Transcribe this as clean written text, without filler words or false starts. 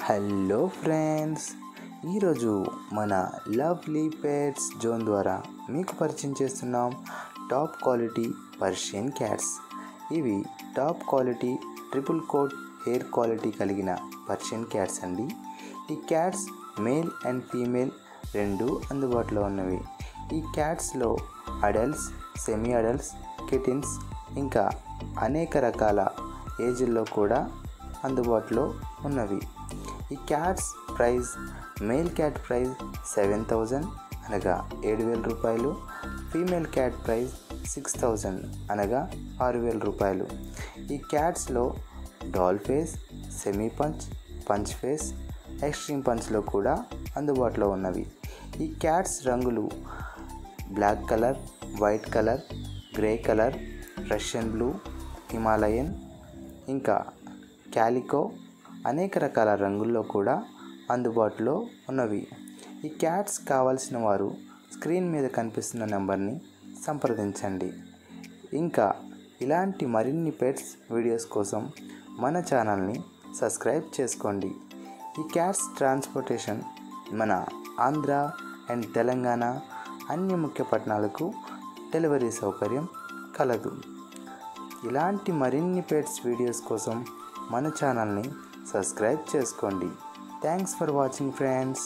Hello friends, ఈరోజు మన lovely pets zone ద్వారా మీకు పరిచయం చేస్తున్నాం టాప్ క్వాలిటీ పర్షియన్ క్యాట్స్. ఇవి top quality triple coat hair quality కలిగిన పర్షియన్ క్యాట్స్ అండి. ఈ క్యాట్స్ మేల్ అండ్ ఫీమేల్ రెండు అందుబాటులో ఉన్నవి. ఈ క్యాట్స్లో అడల్ట్స్, సెమీ అడల్ట్స్, కిటిన్స్ ఇంకా అనేక రకాల ఏజ్ల్లో కూడా అందుబాటులో ఉన్నవి. ఈ cats price, male cat price 7,000 అనగా 7,000 రూపాయలు, ఫీమేల్ క్యాట్ ప్రైస్ 6,000 అనగా 6,000 రూపాయలు. ఈ క్యాట్స్లో doll face, semi punch, punch face, extreme పంచ్లో కూడా అందుబాటులో ఉన్నవి. ఈ క్యాట్స్ రంగులు black colour, white colour, grey colour, Russian blue, Himalayan ఇంకా క్యాలికో అనేక రకాల రంగుల్లో కూడా అందుబాటులో ఉన్నవి. ఈ క్యాట్స్ కావాల్సిన వారు స్క్రీన్ మీద కనిపిస్తున్న నెంబర్ని సంప్రదించండి. ఇంకా ఇలాంటి మరిన్ని పెట్స్ వీడియోస్ కోసం మన ఛానల్ని సబ్స్క్రైబ్ చేసుకోండి. ఈ క్యాట్స్ ట్రాన్స్పోర్టేషన్ మన ఆంధ్ర అండ్ తెలంగాణ అన్ని ముఖ్య పట్టణాలకు డెలివరీ సౌకర్యం కలదు. ఇలాంటి మరిన్ని పెట్స్ వీడియోస్ కోసం మన ఛానల్ని సబ్స్క్రైబ్ చేసుకోండి. Thanks for watching friends.